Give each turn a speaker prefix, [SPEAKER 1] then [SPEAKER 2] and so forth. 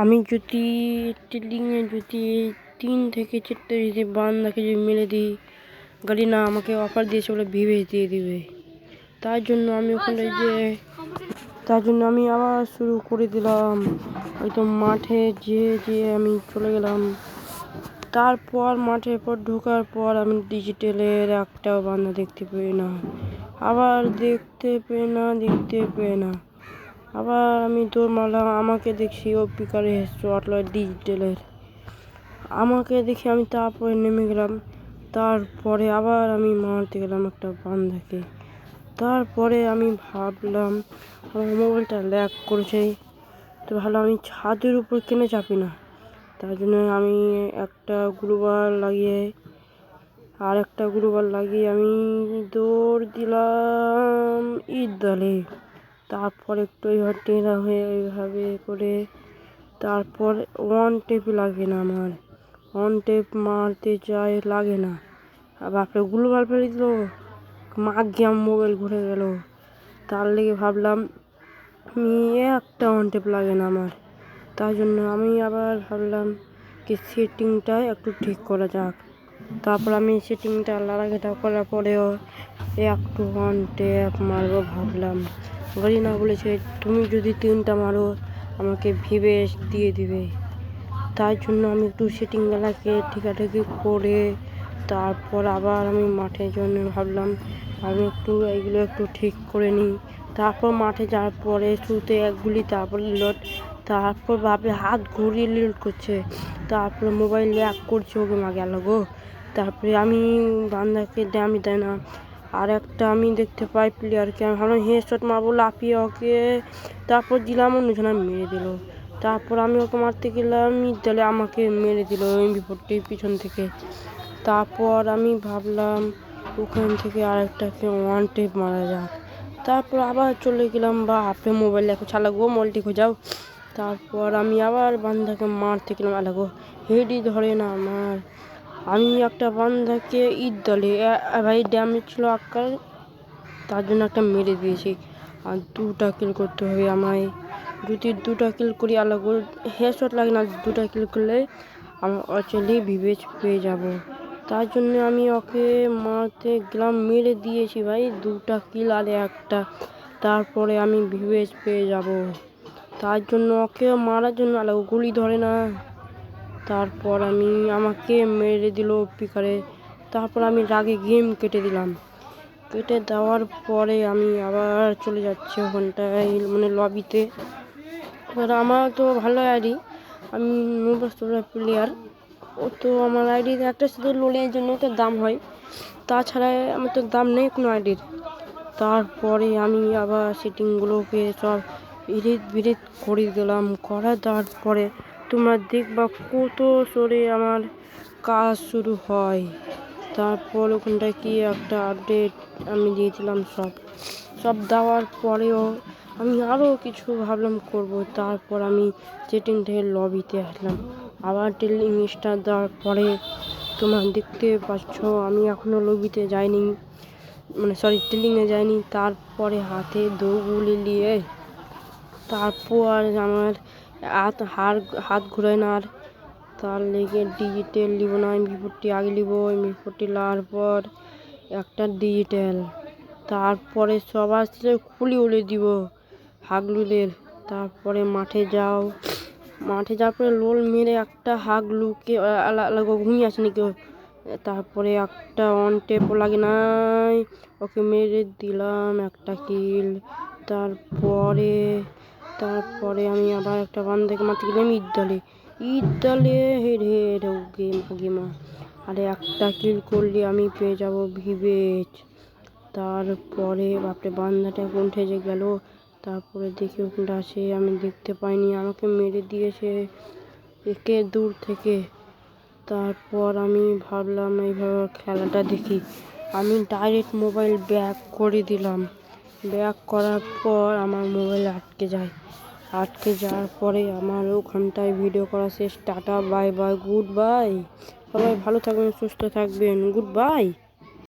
[SPEAKER 1] আমি যদি টিলিংয়ে যদি 3 থেকে 4টে যদি বান্দাকে যদি মেরে দিই, গাড়িনা আমাকে অফার দিয়েছে বলে ভিভেজ দিয়ে দিবে। তার জন্য আমি ওখানটায় আমি আবার শুরু করে দিলাম। একদম মাঠে যে আমি চলে গেলাম। তারপর মাঠের পর ঢোকার পর আমি ডিজিটালের একটাও বান্দা দেখতে পেই না। আবার দেখতে পেয়ে না। আবার আমি দৌড় মারলাম, আমাকে দেখছি ওপিকারে স্পটলাইট ডিজিটালের। আমাকে দেখে আমি তারপরে নেমে গেলাম। তারপরে আবার আমি মারতে গেলাম একটা বান্দাকে। তারপরে আমি ভাবলাম আমার মোবাইলটা ল্যাগ করেছে, তো ভালো আমি ছাদের উপর কেনে চাপি না। তার জন্য আমি একটা গ্লুবাল লাগিয়ে আমি দৌড় দিলাম ইদ্দালে। তারপর একটু টেরা হয়ে এইভাবে করে তারপর ওয়ান টেপ লাগে না, আমার ওয়ান টেপ মারতে চাই লাগে না। বাপরে গ্লুবাল ফেলে দিল, মাগে আমার মোবাইল ঘুরে গেল। তার লেগে ভাবলাম আমি একটা ওয়ান টেপ লাগে না আমার। তার জন্য আমি আবার ভাবলাম কি সেটিংটা একটু ঠিক করা যাক। তারপর আমি সেটিংটা লাগাটা করার পরেও একটু ওয়ান টেপ মারবো ভাবলাম। গাড়িনা বলেছে তুমি যদি 3টা মারো আমাকে ভিভেজ দিয়ে দিবে। তার জন্য আমি একটু সেটিং লাগাকে ঠিকাঠাকি করে তারপর আবার আমি মাঠের জন্য ভাবলাম আমি এইগুলো একটু ঠিক করে নিই। তারপর মাঠে যাওয়ার পরে শুরুতে এক গুলি, তারপর লোড, তারপর বাপরে হাত ঘুরিয়ে লোড করছে, তারপরে মোবাইল ল্যাগ করছে, ওকে মা গেল গো। তারপরে আমি বান্দাকে ড্যামেজ দেয় না। আর একটা আমি দেখতে পাই প্লেয়ারকে, আমি ভাবলাম হেডশট মারবো লাফিয়ে ওকে, তারপর দিলাম অন্যজনা মেরে দিল। তারপর আমি ওকে মারতে গেলাম মিডলে, আমাকে মেরে দিল এমপি40 পিছন থেকে। তারপর আমি ভাবলাম ওখান থেকে আরেকটাকে ওয়ান টেপ মারা যাক। তারপর আবার চলে গেলাম বা আপনি মোবাইল দেখো চালাগো মোবাইলটি খোঁজাও। তারপর আমি আবার বান্দাকে মারতে গেলাম, আলাগো হেডই ধরে না আমার। আমি একটা বান্দাকে ইদ্দালে ভাই ড্যামেজ ছিল আক্কাল, তার জন্য একটা মেরে দিয়েছি। আর 2টা কিল করতে হবে আমায়। যদি 2টা কিল করি আলাগো হেডশট লাগে না, 2টা কিল করলে আমি অচেলেই ভিভেজ পেয়ে যাব। তার জন্য আমি ওকে মারতে গেলাম, মেরে দিয়েছি ভাই 2টা কিল আর একটা। তারপরে আমি ভিভেজ পেয়ে যাব। তার জন্য ওকে মারার জন্য আলাগো গুলি ধরে না। তারপর আমাকে মেরে দিল পিকারে। তারপর আমি রাগে গেম কেটে দিলাম। কেটে দেওয়ার পরে আমি আবার চলে যাচ্ছি ওখানটায় মানে লবিতে। এবার আমার তো ভালো আইডি, আমি প্লেয়ার। ও তো আমার আইডিতে একটা শুধু লোনের জন্য তো দাম হয়, তাছাড়া আমার তো দাম নেই কোনো আইডির। তারপরে আমি আবার সেটিংগুলোকে সব এডিট করে দিলাম। দেওয়ার পরে তোমরা দেখবা কত সরে আমার কাজ শুরু হয়। তারপর ওখানটায় কি একটা আপডেট আমি দিয়েছিলাম, সব দেওয়ার পরেও আমি আরও কিছু ভাবলাম করব। তারপর আমি সেটিং থেকে লবিতে আসলাম। আবার টেলিং স্টার দেওয়ার পরে তোমরা দেখতে পাচ্ছ আমি এখনও লবিতে যাইনি, মানে টেলিংয়ে যাইনি। তারপরে হাতে দৌড়গুলি নিয়ে তারপর আমার হাত ঘুরায় না। আর তার লেগে ডিজিটাল নিব না, এমপি40 আগে নিব। এমপি40 নেওয়ার পর একটা ডিজিটাল, তারপরে সবার খুলি উলে দিব হাগলুদের। তারপরে মাঠে যাওয়ার পরে লোল মেরে একটা হাগলুকে ঘুমিয়ে আসেনি কেউ। তারপরে একটা অন টেপ লাগে নাই, ওকে মেরে দিলাম একটা কিল। তারপরে আমি আবার একটা বান্দাকে মারতে গেলাম ইদ্দালে হেড গেমা। আরে একটা কিল করলে আমি পেয়ে যাব ভিভেজ। তারপরে বাপরে বান্দাটা কোন ঠেজে গেল। তারপরে দেখি ওখানটা আছে, আমি দেখতে পাইনি, আমাকে মেরে দিয়েছে একে দূর থেকে। তারপর আমি ভাবলাম এইভাবে খেলাটা দেখি। আমি ডাইরেক্ট মোবাইল ব্যাক করে দিলাম। ব্যাক করার পর আমার মোবাইল আটকে যাওয়ার পরে আমার ওখানটায় ভিডিও করা শেষ। Tata bye bye, good bye. সবাই ভালো থাকবেন, সুস্থ থাকবেন, গুড বাই।